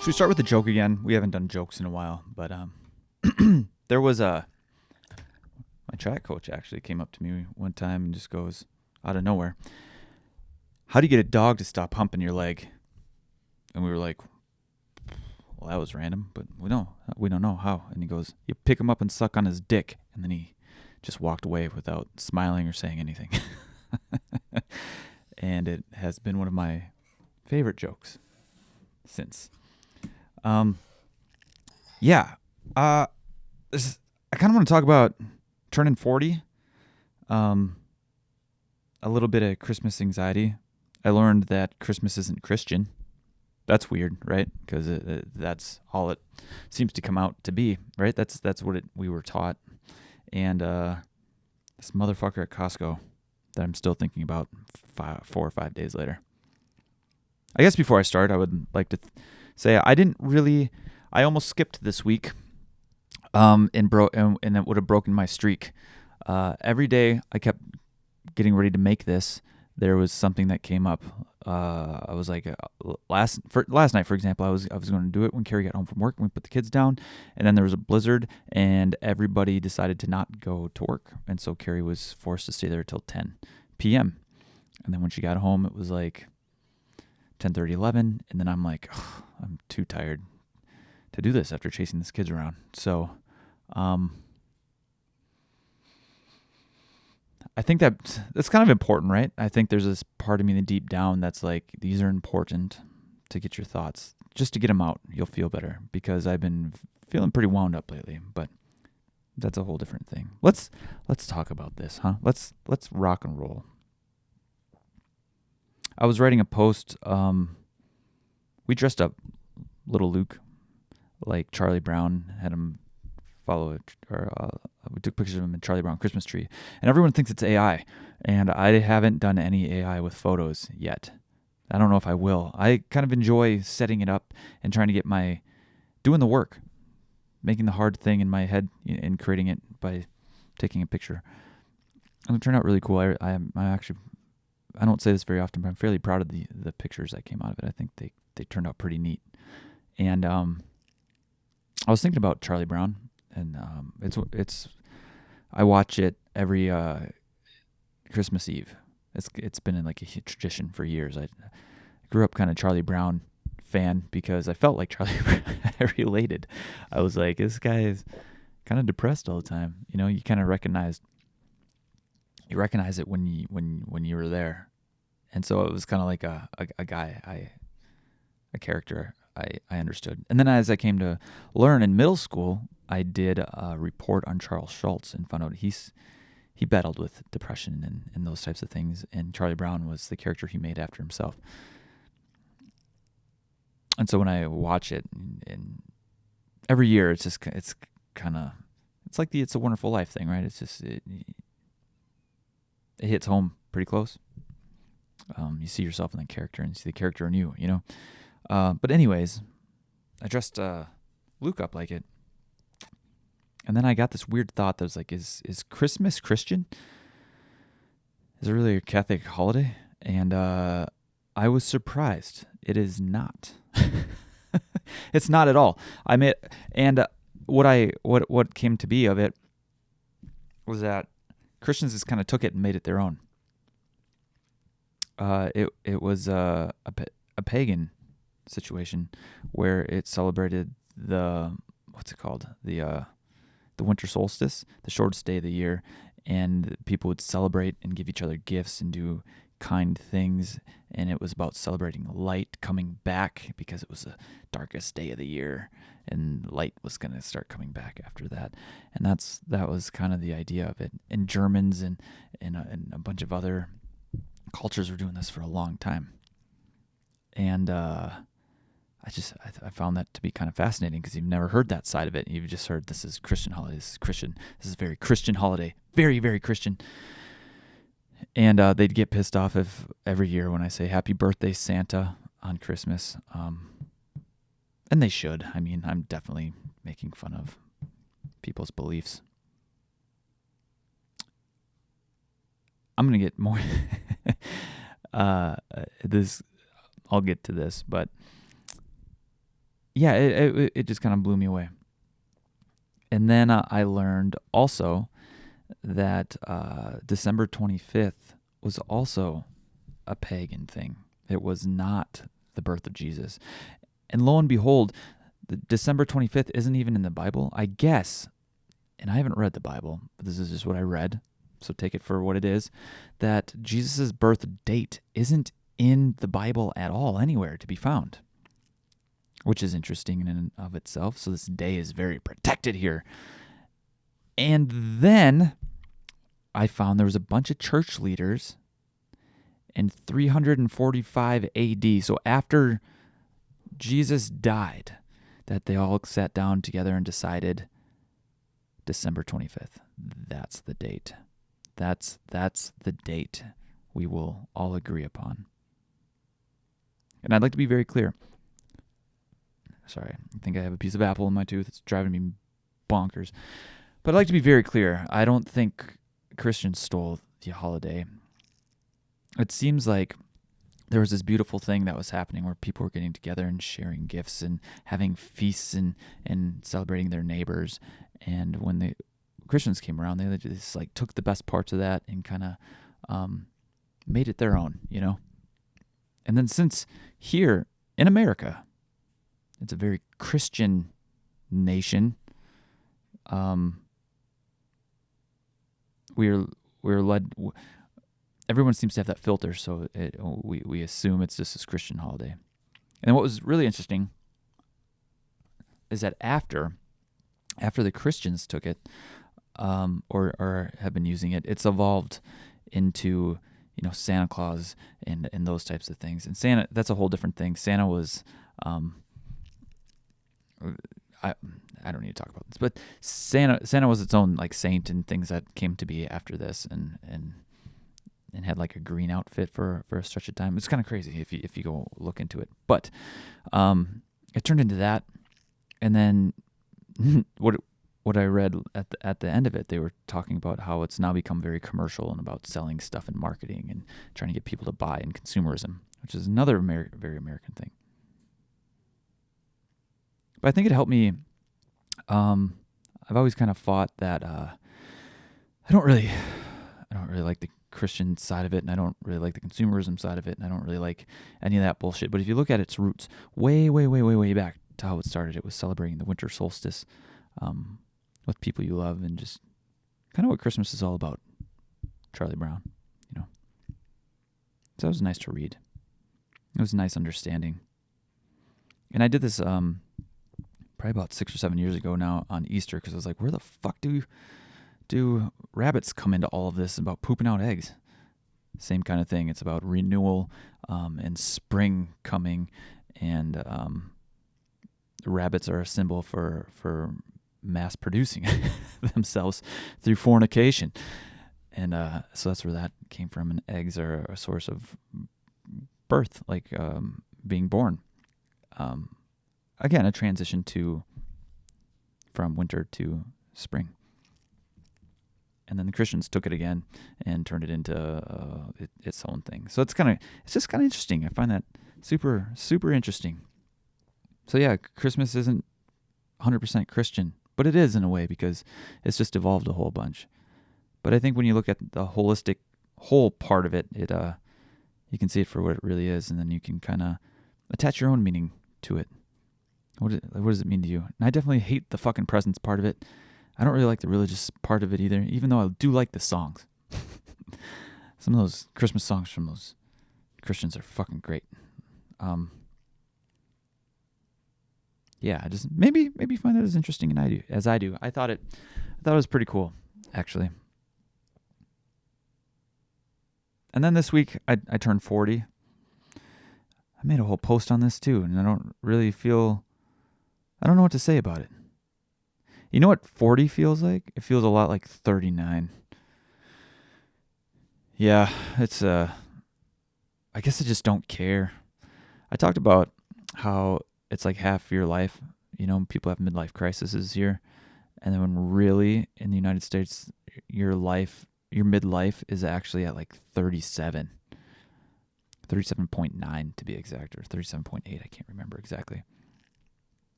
Should we start with the joke again? We haven't done jokes in a while, but there was my track coach actually came up to me one time and just goes out of nowhere, "How do you get a dog to stop humping your leg?" And we were like, "Well, that was random, but we don't know how." And he goes, "You pick him up and suck on his dick." And then he just walked away without smiling or saying anything. And it has been one of my favorite jokes since. Yeah. I kind of want to talk about turning 40. A little bit of Christmas anxiety. I learned that Christmas isn't Christian. That's weird, right? Because that's all it seems to come out to be, right? That's what we were taught. And this motherfucker at Costco that I'm still thinking about 4 or 5 days later. I guess before I start, I would like to say I almost skipped this week, and it would have broken my streak. Every day I kept getting ready to make this, there was something that came up. I was like, last night, for example, I was going to do it when Carrie got home from work, and we put the kids down, and then there was a blizzard, and everybody decided to not go to work, and so Carrie was forced to stay there till 10 p.m. And then when she got home, it was like 10:30, 11, and then I'm like, I'm too tired to do this after chasing these kids around. So, I think that's kind of important, right? I think there's this part of me deep down that's like, these are important to get your thoughts. Just to get them out, you'll feel better, because I've been feeling pretty wound up lately, but that's a whole different thing. Let's talk about this, huh? Let's rock and roll. I was writing a post. We dressed up little Luke like Charlie Brown, had him follow it, or we took pictures of him in Charlie Brown Christmas tree, and everyone thinks it's AI, and I haven't done any AI with photos yet. I don't know if I will. I kind of enjoy setting it up and trying to get doing the work, making the hard thing in my head and creating it by taking a picture. And it turned out really cool. I actually, I don't say this very often, but I'm fairly proud of the pictures that came out of it. I think they turned out pretty neat. And I was thinking about Charlie Brown, and it's I watch it every Christmas Eve. It's been in like a tradition for years. I grew up kind of Charlie Brown fan because I felt like Charlie Brown. I related. I was like, this guy is kind of depressed all the time. You know, you kind of recognize it when you were there. And so it was kind of like a guy, a character I understood. And then as I came to learn in middle school, I did a report on Charles Schulz and found out he battled with depression and those types of things. And Charlie Brown was the character he made after himself. And so when I watch it, and every year it's like the It's a Wonderful Life thing, right? It's just it hits home pretty close. You see yourself in the character, and you see the character in you, you know. But anyways, I dressed Luke up like it. And then I got this weird thought that was like, is Christmas Christian? Is it really a Catholic holiday? And I was surprised. It is not. It's not at all. What came to be of it was that Christians just kind of took it and made it their own. It was a pagan situation where it celebrated the winter solstice, the shortest day of the year, and people would celebrate and give each other gifts and do kind things, and it was about celebrating light coming back because it was the darkest day of the year, and light was going to start coming back after that. And that was kind of the idea of it. And Germans and a bunch of other cultures were doing this for a long time. And I found that to be kind of fascinating, because you've never heard that side of it. You've just heard, this is Christian holiday, this is Christian, this is a very Christian holiday, very, very Christian. And they'd get pissed off every year when I say happy birthday Santa on Christmas. And they should. I mean, I'm definitely making fun of people's beliefs. I'm going to get more... I'll I'll get to this, but yeah, it just kind of blew me away. And then I learned also that December 25th was also a pagan thing. It was not the birth of Jesus. And lo and behold, the December 25th isn't even in the Bible. I guess, and I haven't read the Bible, but this is just what I read, so take it for what it is, that Jesus' birth date isn't in the Bible at all, anywhere to be found, which is interesting in and of itself. So this day is very protected here. And then I found there was a bunch of church leaders in 345 AD, so after Jesus died, that they all sat down together and decided December 25th. That's the date. That's the date we will all agree upon. And I'd like to be very clear. Sorry, I think I have a piece of apple in my tooth. It's driving me bonkers. But I'd like to be very clear. I don't think Christians stole the holiday. It seems like there was this beautiful thing that was happening where people were getting together and sharing gifts and having feasts and celebrating their neighbors. And when the Christians came around, they just like took the best parts of that and kind of made it their own, you know? And then since here in America, it's a very Christian nation, we're led. Everyone seems to have that filter, so we assume it's just this Christian holiday. And then what was really interesting is that after the Christians took it, or have been using it, it's evolved into, you know, Santa Claus and those types of things. And Santa, that's a whole different thing. Santa was, I don't need to talk about this, but Santa was its own like saint and things that came to be after this, and had like a green outfit for a stretch of time. It's kind of crazy if you go look into it. But it turned into that, and then what I read at the end of it, they were talking about how it's now become very commercial and about selling stuff and marketing and trying to get people to buy, and consumerism, which is another very American thing. But I think it helped me. I've always kind of fought that I don't really like the Christian side of it, and I don't really like the consumerism side of it, and I don't really like any of that bullshit. But if you look at its roots way back to how it started, it was celebrating the winter solstice with people you love, and just kind of what Christmas is all about. Charlie Brown, you know. So it was nice to read. It was a nice understanding. And I did this probably about 6 or 7 years ago now on Easter, because I was like, where the fuck do rabbits come into all of this about pooping out eggs? Same kind of thing. It's about renewal and spring coming, and rabbits are a symbol for mass producing themselves through fornication. And so that's where that came from. And eggs are a source of birth, like being born. Again, a transition from winter to spring. And then the Christians took it again and turned it into its own thing. So it's just kind of interesting. I find that super interesting. So yeah, Christmas isn't 100% Christian, but it is in a way, because it's just evolved a whole bunch. But I think when you look at the holistic whole part of it, you can see it for what it really is, and then you can kind of attach your own meaning to it. What does it mean to you? And I definitely hate the fucking presents part of it. I don't really like the religious part of it either, even though I do like the songs. Some of those Christmas songs from those Christians are fucking great. Yeah, I just maybe find that as interesting as I do. I thought it was pretty cool, actually. And then this week I turned 40. I made a whole post on this too, and I don't know what to say about it. You know what 40 feels like? It feels a lot like 39. Yeah, it's I guess I just don't care. I talked about how it's like half your life. You know, people have midlife crises here, and then when really in the United States, your midlife is actually at like 37. 37.9 to be exact, or 37.8. I can't remember exactly.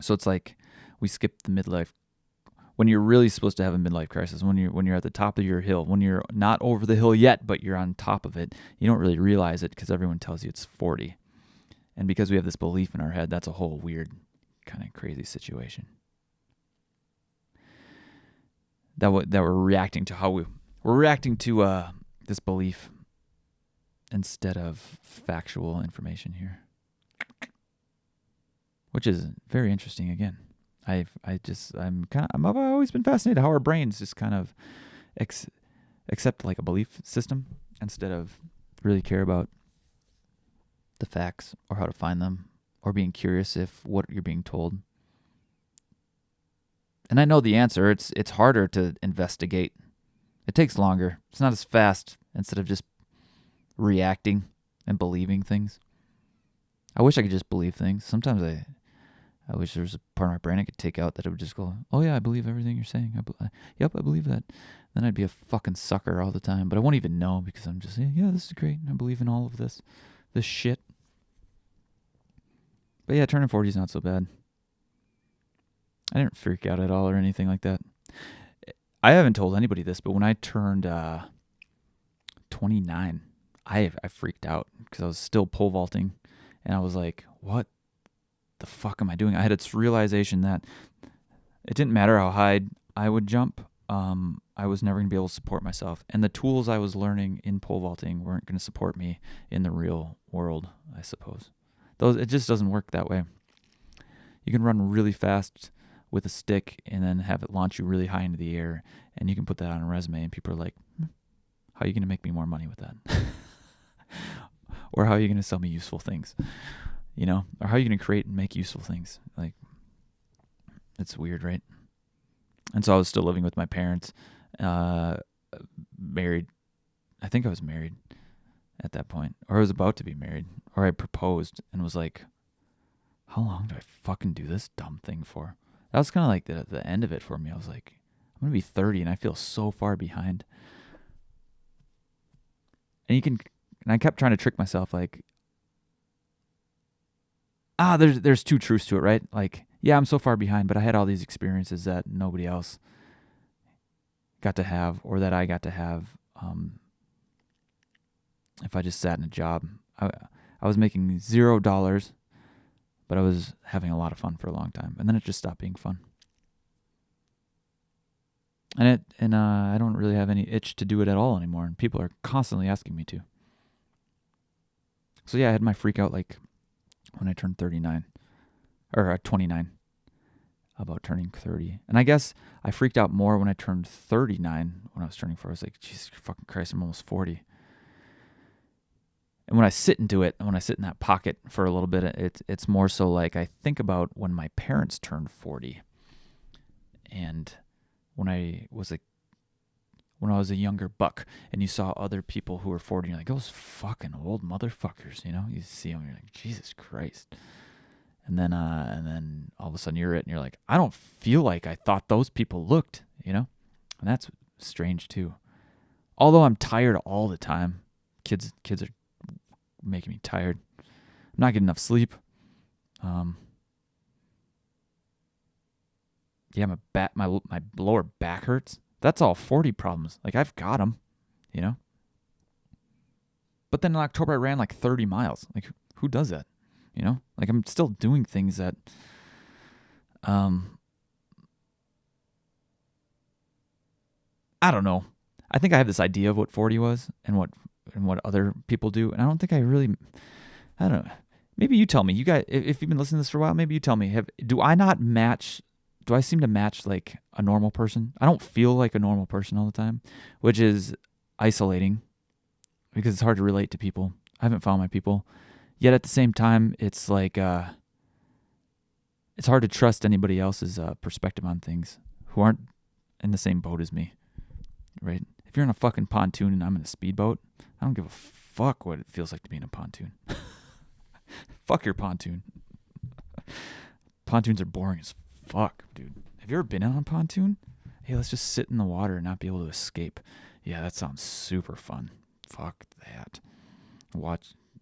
So it's like we skipped the midlife. When you're really supposed to have a midlife crisis, when you're at the top of your hill, when you're not over the hill yet, but you're on top of it, you don't really realize it because everyone tells you it's 40. And because we have this belief in our head, that's a whole weird, kind of crazy situation. That we're reacting to we're reacting to this belief instead of factual information here, which is very interesting. Again, I've always been fascinated how our brains just kind of accept like a belief system instead of really care about the facts or how to find them or being curious if what you're being told. And I know the answer. It's harder to investigate. It takes longer. It's not as fast instead of just reacting and believing things. I wish I could just believe things. Sometimes I wish there was a part of my brain I could take out that it would just go, oh yeah, I believe everything you're saying. Yep, I believe that. Then I'd be a fucking sucker all the time. But I won't even know because I'm just saying, yeah, this is great. I believe in all of this shit. But yeah, turning 40 is not so bad. I didn't freak out at all or anything like that. I haven't told anybody this, but when I turned 29, I freaked out because I was still pole vaulting. And I was like, what the fuck am I doing? I had this realization that it didn't matter how high I would jump. I was never going to be able to support myself. And the tools I was learning in pole vaulting weren't going to support me in the real world, I suppose. It just doesn't work that way. You can run really fast with a stick and then have it launch you really high into the air. And you can put that on a resume and people are like, how are you going to make me more money with that? Or how are you going to sell me useful things? You know? Or how are you going to create and make useful things? Like, it's weird, right? And so I was still living with my parents, married. I think I was married at that point. Or I was about to be married. Or I proposed and was like, how long do I fucking do this dumb thing for? That was kind of like the end of it for me. I was like, I'm going to be 30 and I feel so far behind. And I kept trying to trick myself like, there's two truths to it, right? Like, yeah, I'm so far behind, but I had all these experiences that nobody else got to have or that I got to have if I just sat in a job. I was making $0, but I was having a lot of fun for a long time. And then it just stopped being fun. And I don't really have any itch to do it at all anymore. And people are constantly asking me to. So yeah, I had my freak out like when I turned 39 or 29 about turning 30. And I guess I freaked out more when I turned 39 when I was turning 40. I was like, Jesus fucking Christ, I'm almost 40. And when I sit into it, and when I sit in that pocket for a little bit, it's more so like I think about when my parents turned 40. And when I was a younger buck and you saw other people who were 40, you're like, those fucking old motherfuckers, you know? You see them, you're like, Jesus Christ. And then all of a sudden you're it, and you're like, I don't feel like I thought those people looked, you know? And that's strange too. Although I'm tired all the time. Kids are making me tired. I'm not getting enough sleep. Yeah, my lower back hurts. That's all 40 problems. Like, I've got them, you know? But then in October, I ran like 30 miles. Like, who does that? You know? Like, I'm still doing things that, I don't know. I think I have this idea of what 40 was and what other people do. And I don't think I don't know. Maybe you tell me. You guys, if you've been listening to this for a while, maybe you tell me. Do I seem to match like a normal person? I don't feel like a normal person all the time, which is isolating because it's hard to relate to people. I haven't found my people. Yet at the same time, it's like it's hard to trust anybody else's perspective on things who aren't in the same boat as me, right? If you're in a fucking pontoon and I'm in a speedboat, I don't give a fuck what it feels like to be in a pontoon. Fuck your pontoon. Pontoons are boring as fuck, dude. Have you ever been on a pontoon? Hey, let's just sit in the water and not be able to escape. Yeah, that sounds super fun. Fuck that.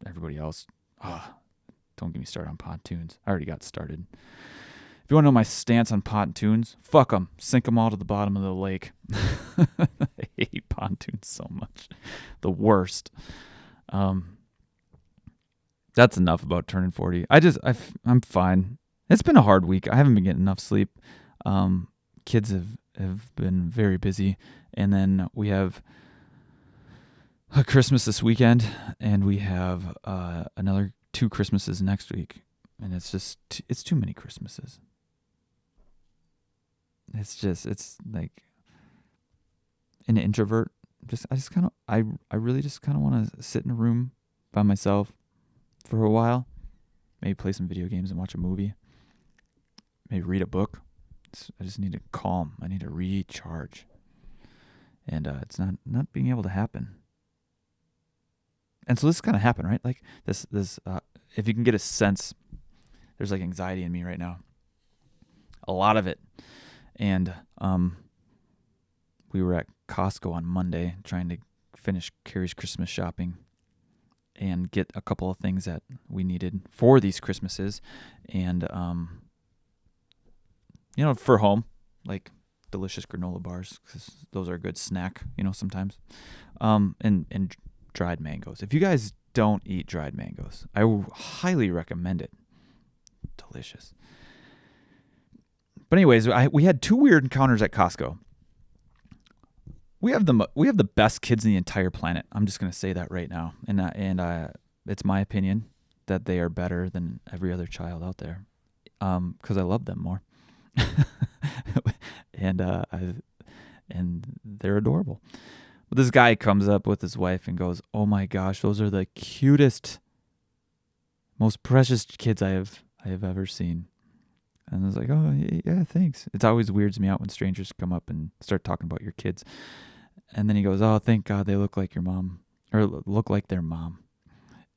everybody else. Don't get me started on pontoons. I already got started. If you want to know my stance on pontoons, fuck them. Sink them all to the bottom of the lake. I hate pontoons so much. The worst. That's enough about turning 40. I'm fine. It's been a hard week. I haven't been getting enough sleep. Kids have been very busy. And then we have Christmas this weekend, and we have another 2 Christmases next week. And it's too many Christmases. It's like an introvert. I really just kind of want to sit in a room by myself for a while. Maybe play some video games and watch a movie. Maybe read a book. I just need to calm. I need to recharge. And it's not being able to happen. And so this is kind of happened, right? Like this if you can get a sense, there's like anxiety in me right now. A lot of it. And we were at Costco on Monday trying to finish Carrie's Christmas shopping and get a couple of things that we needed for these Christmases. And, for home, like delicious granola bars, because those are a good snack, sometimes. And dried mangoes. If you guys don't eat dried mangoes, I highly recommend it. Delicious. But anyways, we had 2 weird encounters at Costco. We have the best kids in the entire planet. I'm just gonna say that right now, and it's my opinion that they are better than every other child out there, because I love them more, and they're adorable. But this guy comes up with his wife and goes, "Oh my gosh, those are the cutest, most precious kids I have ever seen." And I was like, "Oh, yeah, thanks." It always weirds me out when strangers come up and start talking about your kids. And then he goes, "Oh, thank God they look like your mom, or look like their mom."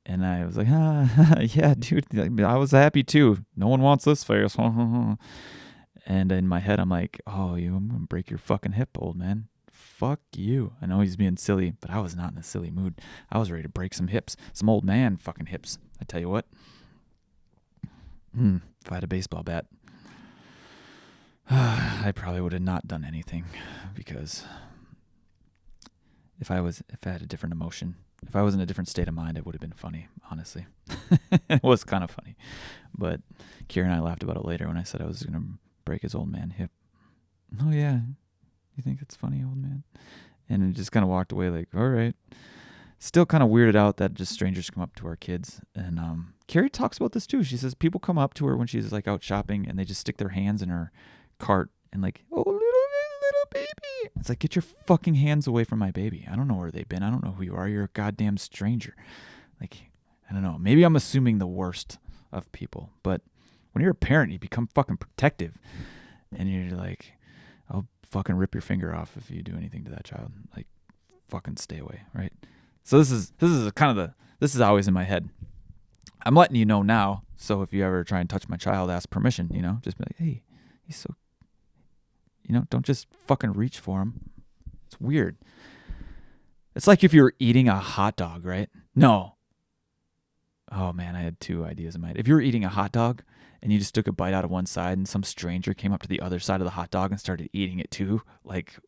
And I was like, yeah, dude, I was happy too. No one wants this face. And in my head, I'm like, I'm going to break your fucking hip, old man. Fuck you. I know he's being silly, but I was not in a silly mood. I was ready to break some hips. Some old man fucking hips. I tell you what. If I had a baseball bat, I probably would have not done anything, because if I had a different emotion, if I was in a different state of mind, it would have been funny, honestly. It was kind of funny. But Kira and I laughed about it later when I said I was going to break his old man hip. "Oh, yeah. You think it's funny, old man?" And it just kind of walked away like, all right. Still kind of weirded out that just strangers come up to our kids. And Carrie talks about this too. She says people come up to her when she's like out shopping, and they just stick their hands in her cart and like, "Oh, little baby." It's like, get your fucking hands away from my baby. I don't know where they've been. I don't know who you are. You're a goddamn stranger. Like, I don't know. Maybe I'm assuming the worst of people. But when you're a parent, you become fucking protective. And you're like, I'll fucking rip your finger off if you do anything to that child. Like, fucking stay away, right? So this is always in my head. I'm letting you know now. So if you ever try and touch my child, ask permission, just be like, "Hey, he's so," don't just fucking reach for him. It's weird. It's like if you were eating a hot dog, right? No. Oh man, I had 2 ideas in my head. If you were eating a hot dog and you just took a bite out of one side and some stranger came up to the other side of the hot dog and started eating it too, like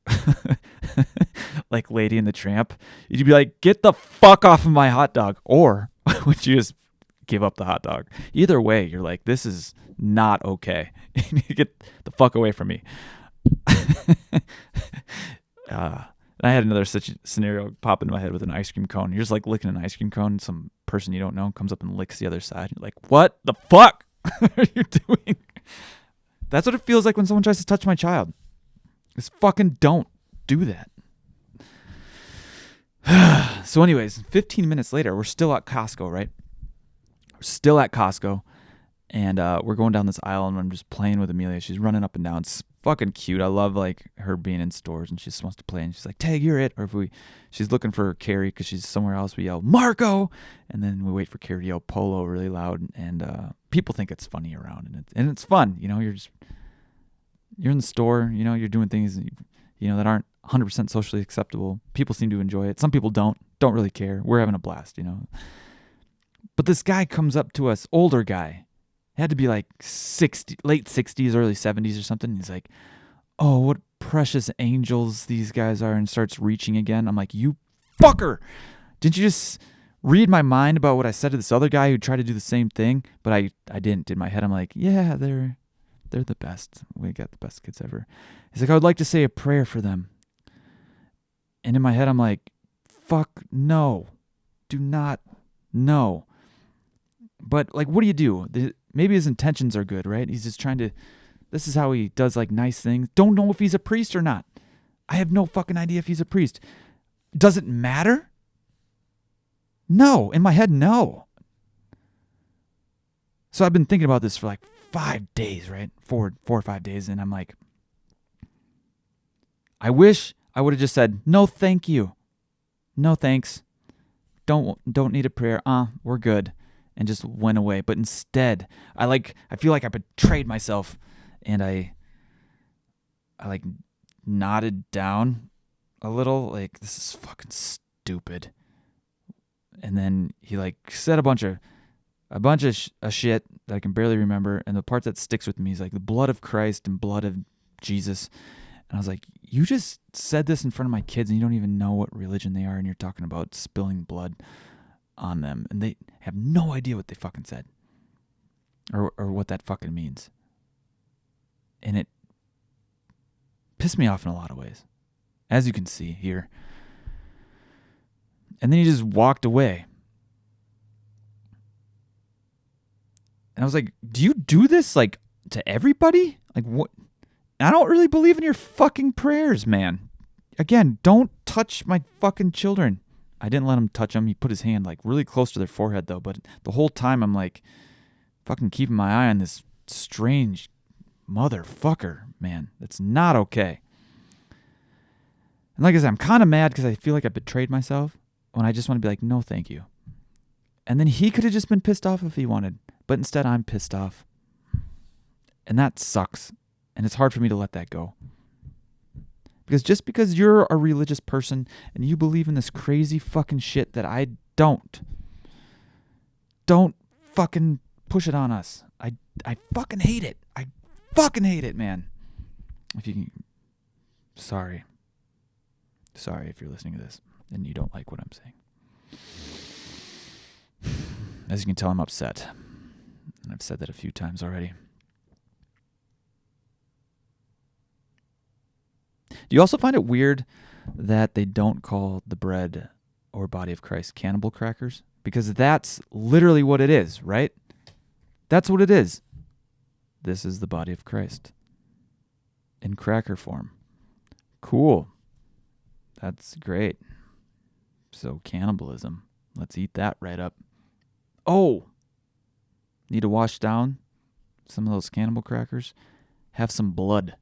like Lady and the Tramp, you'd be like, "Get the fuck off of my hot dog." Or would you just give up the hot dog? Either way, you're like, this is not okay. You need to get the fuck away from me. I had another such scenario pop into my head with an ice cream cone. You're just like licking an ice cream cone, and some person you don't know comes up and licks the other side. You're like, "What the fuck are you doing?" That's what it feels like when someone tries to touch my child. Just fucking don't do that. So anyways, 15 minutes later, we're still at Costco, right? We're still at Costco. And we're going down this aisle, and I'm just playing with Amelia. She's running up and down. It's fucking cute. I love like her being in stores, and she just wants to play. And she's like, "Tag, you're it." Or if she's looking for Carrie because she's somewhere else, we yell "Marco," and then we wait for Carrie to yell "Polo" really loud. And people think it's funny around, and it's fun. You're in the store. You're doing things that aren't 100% socially acceptable. People seem to enjoy it. Some people don't really care. We're having a blast. But this guy comes up to us, older guy, had to be like 60, late 60s, early 70s or something. He's like, oh, what precious angels these guys are, and starts reaching again. I'm like, you fucker. Didn't you just read my mind about what I said to this other guy who tried to do the same thing? But I didn't. In my head, I'm like, yeah, they're the best. We got the best kids ever. He's like, I would like to say a prayer for them. And in my head, I'm like, fuck no. Do not, no. But like, what do you do? Maybe his intentions are good, right? He's just trying to, this is how he does like nice things. Don't know if he's a priest or not. I have no fucking idea if he's a priest. Does it matter? No. In my head, no. So I've been thinking about this for like 5 days, right? 4 or 5 days. And I'm like, I wish I would have just said, no, thank you. No, thanks. Don't need a prayer. We're good. And just went away. But instead, I feel like I betrayed myself. And I like nodded down a little, like, this is fucking stupid. And then he like said a bunch of shit that I can barely remember. And the part that sticks with me is like the blood of Christ and blood of Jesus. And I was like, you just said this in front of my kids and you don't even know what religion they are, and you're talking about spilling blood on them. And they have no idea what they fucking said or what that fucking means. And it pissed me off in a lot of ways, as you can see here. And then he just walked away. And I was like, do you do this like to everybody? Like, what? I don't really believe in your fucking prayers, man. Again, don't touch my fucking children. I didn't let him touch them. He put his hand like really close to their forehead though. But the whole time I'm like fucking keeping my eye on this strange motherfucker, man. That's not okay. And like I said, I'm kind of mad because I feel like I betrayed myself when I just want to be like, no, thank you. And then he could have just been pissed off if he wanted. But instead I'm pissed off. And that sucks. And it's hard for me to let that go. Because just because you're a religious person and you believe in this crazy fucking shit that I don't fucking push it on us. I fucking hate it. I fucking hate it, man. If you can, sorry if you're listening to this and you don't like what I'm saying. As you can tell, I'm upset. And I've said that a few times already. Do you also find it weird that they don't call the bread or body of Christ cannibal crackers? Because that's literally what it is, right? That's what it is. This is the body of Christ in cracker form. Cool. That's great. So cannibalism. Let's eat that right up. Oh, need to wash down some of those cannibal crackers? Have some blood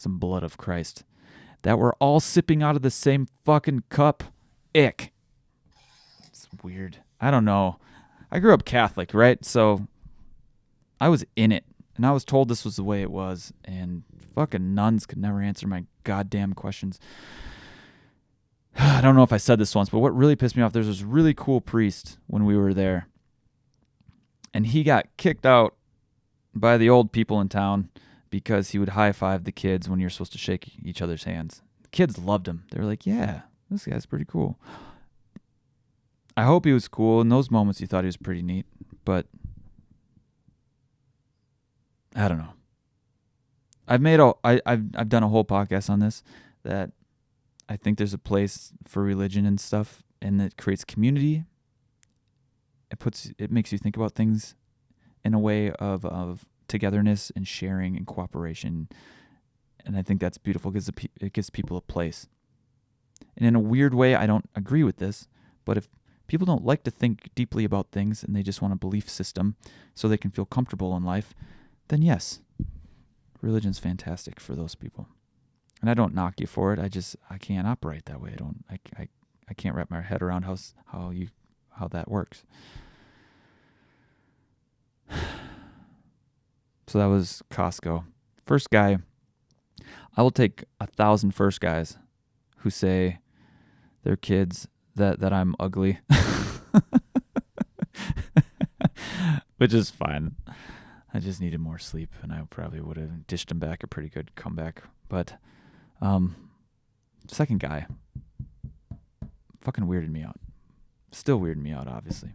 of Christ that we're all sipping out of the same fucking cup. Ick. It's weird. I don't know. I grew up Catholic, right? So I was in it, and I was told this was the way it was, and fucking nuns could never answer my goddamn questions. I don't know if I said this once, but what really pissed me off, there's this really cool priest when we were there, and he got kicked out by the old people in town because he would high-five the kids when you're supposed to shake each other's hands. The kids loved him. They were like, yeah, this guy's pretty cool. I hope he was cool. In those moments, you thought he was pretty neat, but I don't know. I've done a whole podcast on this, that I think there's a place for religion and stuff, and it creates community. It makes you think about things in a way of togetherness and sharing and cooperation. And I think that's beautiful because it gives people a place. And in a weird way, I don't agree with this, but if people don't like to think deeply about things and they just want a belief system so they can feel comfortable in life, then yes, religion's fantastic for those people. And I don't knock you for it. I can't operate that way. I can't wrap my head around how that works. So that was Costco. First guy, I will take 1,000 first guys who say their kids that I'm ugly. which is fine. I just needed more sleep, and I probably would have dished him back a pretty good comeback. But second guy fucking weirded me out. Still weirding me out, obviously.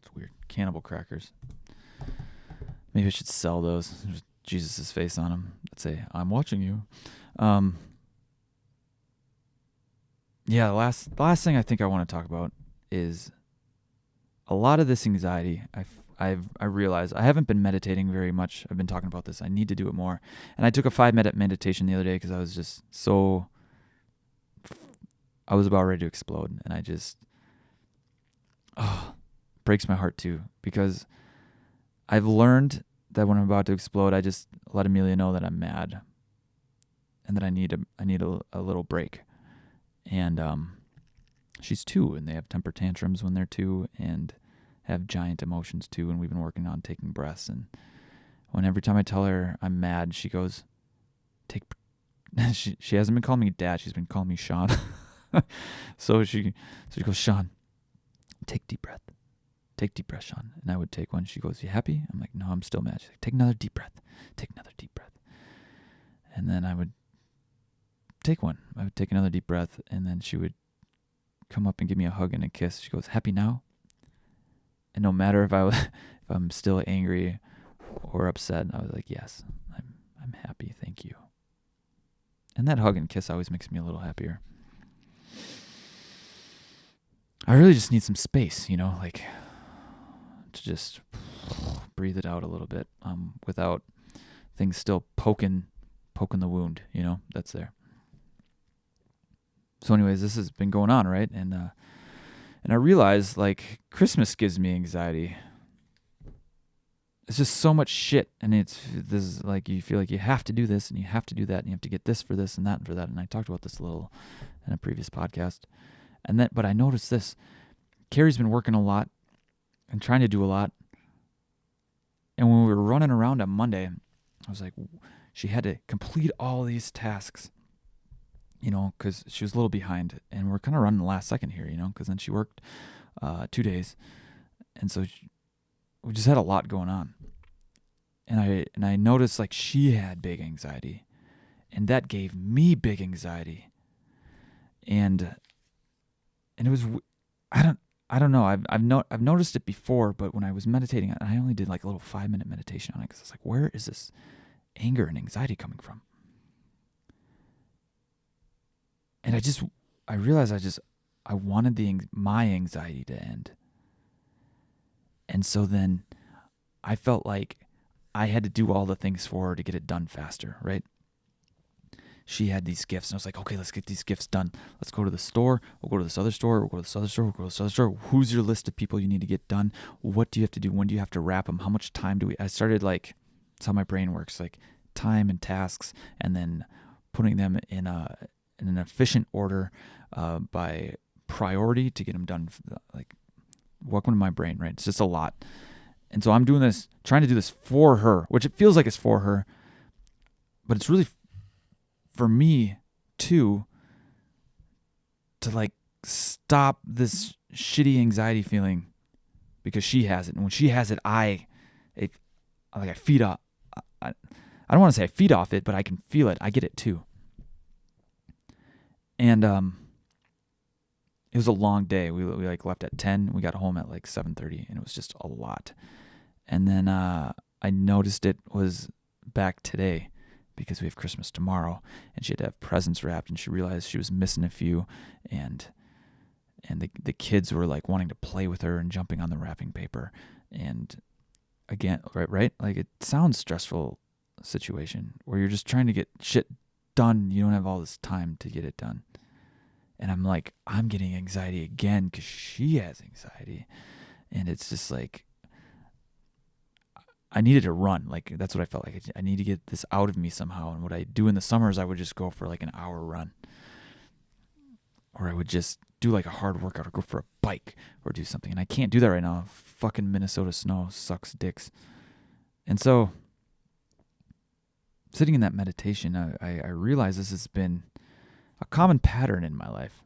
It's weird. Cannibal crackers. Maybe I should sell those. There's Jesus' face on them. Let's say, I'm watching you. Yeah, the last thing I think I want to talk about is a lot of this anxiety. I realize I haven't been meditating very much. I've been talking about this. I need to do it more. And I took a 5-minute meditation the other day because I was just I was about ready to explode. And I just, breaks my heart too, because I've learned that when I'm about to explode, I just let Amelia know that I'm mad and that I need a little break. And she's 2, and they have temper tantrums when they're 2, and have giant emotions too. And we've been working on taking breaths. And every time I tell her I'm mad, she goes, she hasn't been calling me Dad. She's been calling me Shawn. so she goes, Shawn, take deep breath. Take deep breath, Shawn. And I would take one. She goes, you happy? I'm like, no, I'm still mad. She's like, take another deep breath. Take another deep breath. And then I would take one. I would take another deep breath, and then she would come up and give me a hug and a kiss. She goes, happy now? And no matter if I'm still angry or upset, I was like, yes, I'm happy, thank you. And that hug and kiss always makes me a little happier. I really just need some space, like to just breathe it out a little bit, without things still poking the wound, that's there. So anyways, this has been going on, right? And I realize, like, Christmas gives me anxiety. It's just so much shit, and this is like, you feel like you have to do this, and you have to do that, and you have to get this for this and that and for that. And I talked about this a little in a previous podcast. But I noticed this. Carrie's been working a lot and trying to do a lot. And when we were running around on Monday, I was like, she had to complete all these tasks, because she was a little behind. And we're kind of running the last second here, because then she worked 2 days. And so we just had a lot going on. And I noticed, like, she had big anxiety. And that gave me big anxiety. And it was, I don't know. I've noticed it before, but when I was meditating, I only did like a little 5-minute meditation on it, because it's like, where is this anger and anxiety coming from? And I realized I wanted my anxiety to end. And so then I felt like I had to do all the things for her to get it done faster, right? She had these gifts, and I was like, okay, let's get these gifts done. Let's go to the store. We'll go to this other store. We'll go to this other store. We'll go to this other store. Who's your list of people you need to get done? What do you have to do? When do you have to wrap them? How much time do we? I started, like, that's how my brain works, like time and tasks, and then putting them in an efficient order by priority to get them done. Like, welcome to my brain, right? It's just a lot. And so I'm doing this, trying to do this for her, which it feels like it's for her, but it's really for me too, to like stop this shitty anxiety feeling because she has it. And when she has it, I feed off. I don't want to say I feed off it, but I can feel it. I get it too. And it was a long day. We like left at 10. We got home at like 7:30, and it was just a lot. And then I noticed it was back today because we have Christmas tomorrow, and she had to have presents wrapped, and she realized she was missing a few, and the kids were like wanting to play with her and jumping on the wrapping paper. And again, right? Like, it sounds stressful situation where you're just trying to get shit done. You don't have all this time to get it done. And I'm like, I'm getting anxiety again because she has anxiety. And it's just like, I needed to run. Like, that's what I felt like. I need to get this out of me somehow. And what I do in the summers, I would just go for like an hour run. Or I would just do like a hard workout or go for a bike or do something. And I can't do that right now. Fucking Minnesota snow sucks dicks. And so, sitting in that meditation, I realized this has been a common pattern in my life.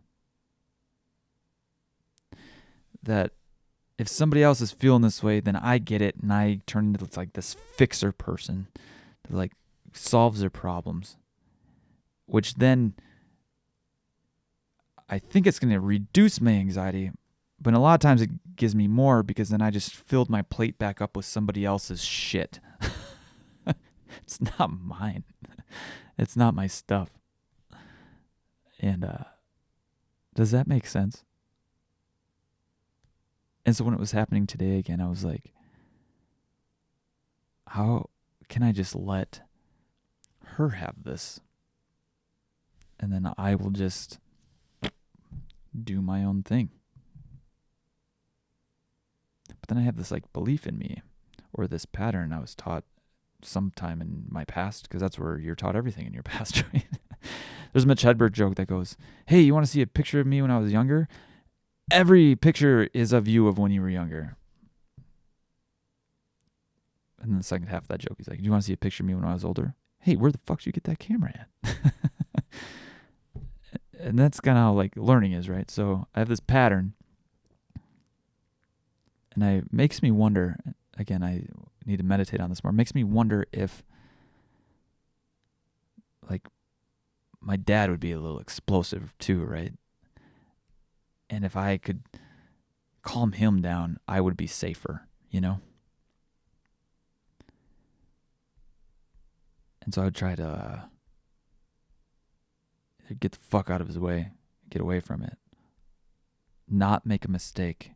That if somebody else is feeling this way, then I get it, and I turn into like this fixer person that like solves their problems, which then I think it's going to reduce my anxiety, but a lot of times it gives me more because then I just filled my plate back up with somebody else's shit. It's not mine. It's not my stuff. And does that make sense? And so when it was happening today again, I was like, how can I just let her have this? And then I will just do my own thing. But then I have this like belief in me, or this pattern I was taught sometime in my past, because that's where you're taught everything in your past, right? There's a Mitch Hedberg joke that goes, hey, you want to see a picture of me when I was younger? Every picture is of you of when you were younger. And then the second half of that joke, he's like, do you want to see a picture of me when I was older? Hey, where the fuck did you get that camera at? And that's kind of how like learning is, right? So I have this pattern, and it makes me wonder, again, I need to meditate on this more. It makes me wonder if like my dad would be a little explosive too, right? And if I could calm him down, I would be safer, you know? And so I would try to get the fuck out of his way, get away from it, not make a mistake.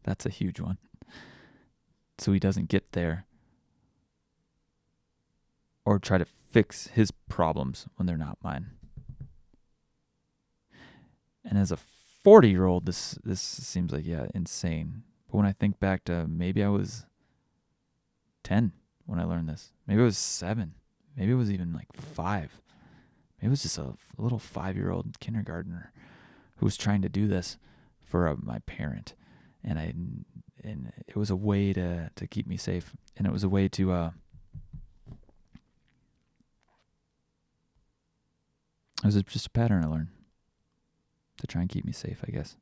That's a huge one. So he doesn't get there. Or try to fix his problems when they're not mine. And as a 40-year-old, this seems like, yeah, insane. But when I think back to maybe I was 10 when I learned this. Maybe I was 7. Maybe it was even like 5. Maybe it was just a little 5-year-old kindergartner who was trying to do this for my parent. And it was a way to keep me safe. And it was a way to it was just a pattern I learned to try and keep me safe, I guess.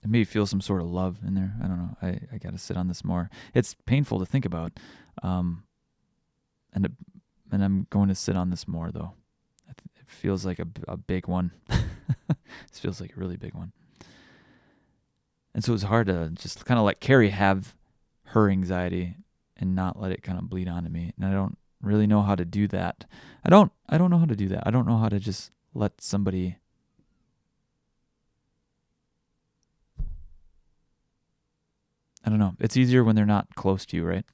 It made me feel some sort of love in there. I don't know. I got to sit on this more. It's painful to think about. And I'm going to sit on this more, though. It feels like a big one. This feels like a really big one. And so it was hard to just kind of let Carrie have her anxiety and not let it kind of bleed onto me. And I don't really know how to do that. I don't know how to do that. I don't know how to just let somebody I don't know. It's easier when they're not close to you, right?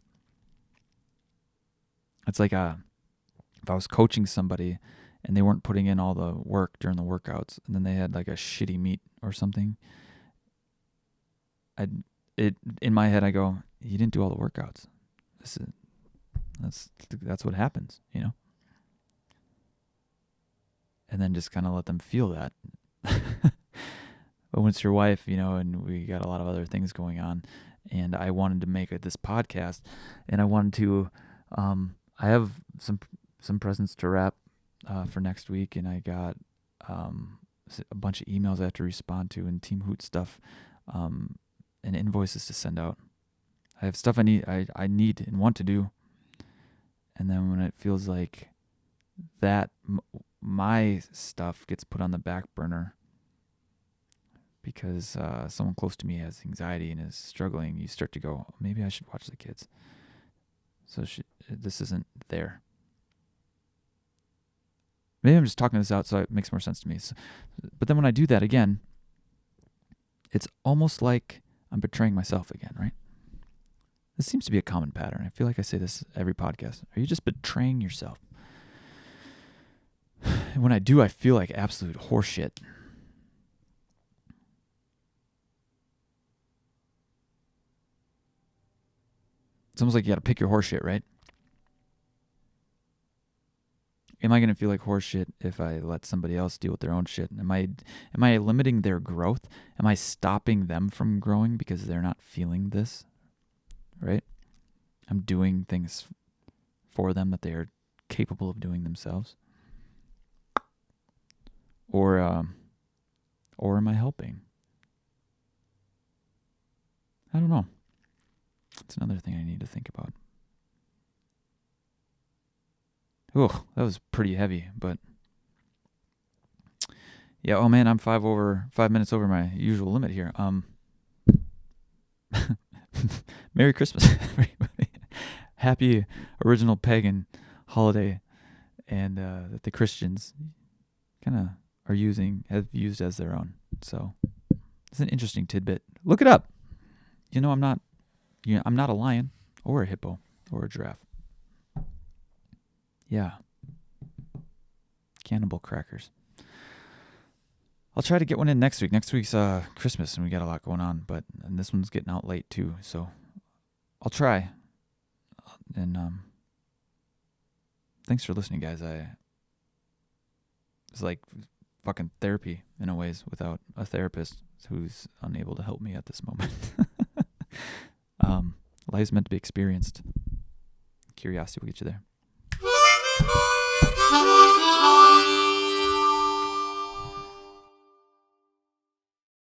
It's like if I was coaching somebody and they weren't putting in all the work during the workouts, and then they had like a shitty meet or something, in my head I go, you didn't do all the workouts. That's what happens, you know? And then just kind of let them feel that. But when it's your wife, you know, and we got a lot of other things going on, and I wanted to make this podcast, and I wanted to, I have some presents to wrap for next week, and I got a bunch of emails I have to respond to, and Team Hoot stuff, and invoices to send out. I have stuff I need and want to do, and then when it feels like that my stuff gets put on the back burner because someone close to me has anxiety and is struggling, you start to go, maybe I should watch the kids. So this isn't there. Maybe I'm just talking this out so it makes more sense to me. But then when I do that again, it's almost like I'm betraying myself again, right? This seems to be a common pattern. I feel like I say this every podcast. Are you just betraying yourself? And when I do, I feel like absolute horseshit. It's almost like you got to pick your horseshit, right? Am I going to feel like horseshit if I let somebody else deal with their own shit? Am I limiting their growth? Am I stopping them from growing because they're not feeling this? Right? I'm doing things for them that they are capable of doing themselves. Or am I helping? I don't know. That's another thing I need to think about. Oh, that was pretty heavy, but yeah. Oh man, I'm 5 minutes over my usual limit here. Merry Christmas, everybody. Happy original pagan holiday, and that the Christians kind of have used as their own. So it's an interesting tidbit. Look it up. I'm not a lion or a hippo or a giraffe. Yeah. Cannibal crackers. I'll try to get one in next week. Next week's Christmas, and we got a lot going on, and this one's getting out late too, so I'll try. And thanks for listening, guys. It's like fucking therapy in a ways without a therapist who's unable to help me at this moment. Life's meant to be experienced. Curiosity will get you there.